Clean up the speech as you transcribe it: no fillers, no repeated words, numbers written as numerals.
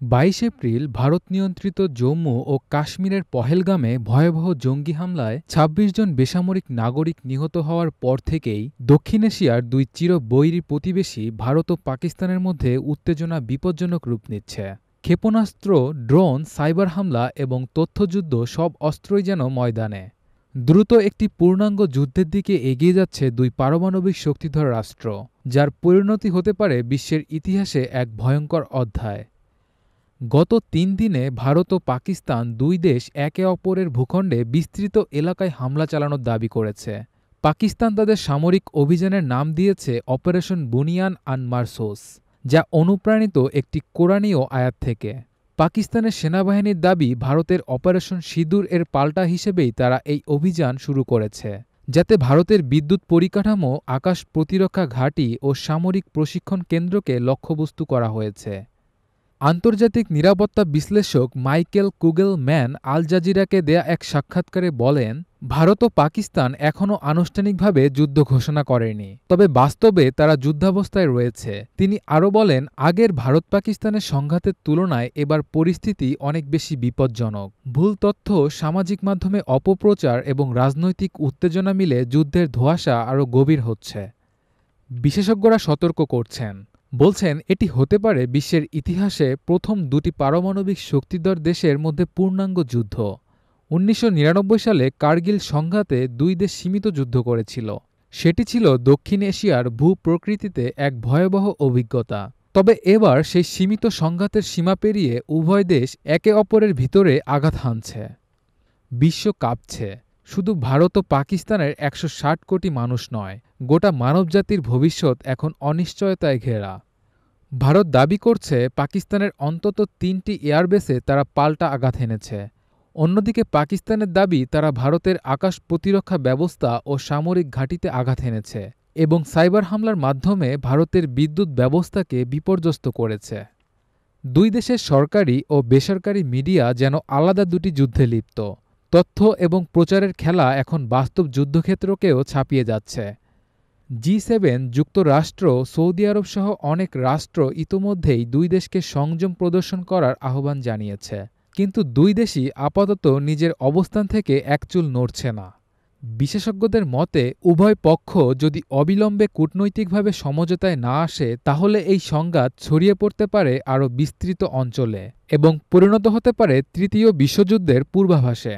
২২ April Bharat নিয়ন্ত্রিত জম্মু ও কাশ্মীরের পহেলগামে ভয়াবহ জঙ্গি হামলায় ২৬ জন বেসামরিক নাগরিক নিহত হওয়ার পর থেকেই দক্ষিণ এশিয়ার দুই চিরবৈরী প্রতিবেশী ভারত ও পাকিস্তানের মধ্যে উত্তেজনা বিপজ্জনক রূপ নিচ্ছে। ক্ষেপণাস্ত্র, ড্রোন, সাইবার হামলা এবং তথ্যযুদ্ধ সব অস্ত্রই যেন ময়দানে। দ্রুত একটি পূর্ণাঙ্গ যুদ্ধের দিকে এগিয়ে যাচ্ছে দুই পারমাণবিক শক্তিধর রাষ্ট্র, যার পরিণতি হতে পারে বিশ্বের ইতিহাসে এক ভয়ঙ্কর অধ্যায়। গত ৩ দিনে ভারত ও পাকিস্তান দুই দেশ একে অপরের ভূখণ্ডে বিস্তৃত এলাকায় হামলা চালানোর দাবি করেছে। পাকিস্তান তাদের সামরিক অভিযানের নাম দিয়েছে অপারেশন বুনিয়ান আন মারসোস, যা অনুপ্রাণিত একটি কোরআনীয় আয়াত থেকে। পাকিস্তানের সেনাবাহিনীর দাবি, ভারতের অপারেশন সিঁদুর এর পাল্টা হিসেবেই তারা এই অভিযান শুরু করেছে, যাতে ভারতের বিদ্যুৎ পরিকাঠামো, আকাশ প্রতিরক্ষা ঘাঁটি ও সামরিক প্রশিক্ষণ কেন্দ্রকে লক্ষ্যবস্তু করা হয়েছে। আন্তর্জাতিক নিরাপত্তা বিশ্লেষক মাইকেল কুগেলম্যান আল জাজিরাকে দেয়া এক সাক্ষাৎকারে বলেন, ভারত ও পাকিস্তান এখনও আনুষ্ঠানিকভাবে যুদ্ধ ঘোষণা করেনি, তবে বাস্তবে তারা যুদ্ধাবস্থায় রয়েছে। তিনি আরও বলেন, আগের ভারত পাকিস্তানের সংঘাতের তুলনায় এবার পরিস্থিতি অনেক বেশি বিপজ্জনক। ভুল তথ্য, সামাজিক মাধ্যমে অপপ্রচার এবং রাজনৈতিক উত্তেজনা মিলে যুদ্ধের ধোঁয়াশা আরও গভীর হচ্ছে। বিশেষজ্ঞরা সতর্ক করছেন, বলছেন এটি হতে পারে বিশ্বের ইতিহাসে প্রথম দুটি পারমাণবিক শক্তিধর দেশের মধ্যে পূর্ণাঙ্গ যুদ্ধ। ১৯৯৯ সালে কার্গিল সংঘাতে দুই দেশ সীমিত যুদ্ধ করেছিল। সেটি ছিল দক্ষিণ এশিয়ার ভূপ্রকৃতিতে এক ভয়াবহ অভিজ্ঞতা। তবে এবার সেই সীমিত সংঘাতের সীমা পেরিয়ে উভয় দেশ একে অপরের ভিতরে আঘাত হানছে। বিশ্ব কাঁপছে। শুধু ভারত ও পাকিস্তানের ১৬০ কোটি মানুষ নয়, গোটা মানবজাতির ভবিষ্যৎ এখন অনিশ্চয়তায় ঘেরা। ভারত দাবি করছে পাকিস্তানের অন্তত ৩টি এয়ারবেসে তারা পাল্টা আঘাত হেনেছে। অন্যদিকে পাকিস্তানের দাবি, তারা ভারতের আকাশ প্রতিরক্ষা ব্যবস্থা ও সামরিক ঘাঁটিতে আঘাত হেনেছে এবং সাইবার হামলার মাধ্যমে ভারতের বিদ্যুৎ ব্যবস্থাকে বিপর্যস্ত করেছে। দুই দেশের সরকারি ও বেসরকারি মিডিয়া যেন আলাদা দুটি যুদ্ধে লিপ্ত। তথ্য এবং প্রচারের খেলা এখন বাস্তব যুদ্ধক্ষেত্রকেও ছাপিয়ে যাচ্ছে। জি7, যুক্তরাষ্ট্র, সৌদি আরব সহ অনেক রাষ্ট্র ইতোমধ্যেই দুই দেশকে সংযম প্রদর্শন করার আহ্বান জানিয়েছে, কিন্তু দুই দেশই আপাতত নিজের অবস্থান থেকে একচুল নড়ছে না। বিশেষজ্ঞদের মতে, উভয় পক্ষ যদি অবিলম্বে কূটনৈতিকভাবে সমঝোতায় না আসে, তাহলে এই সংঘাত ছড়িয়ে পড়তে পারে আরও বিস্তৃত অঞ্চলে এবং পরিণত হতে পারে তৃতীয় বিশ্বযুদ্ধের পূর্বাভাসে।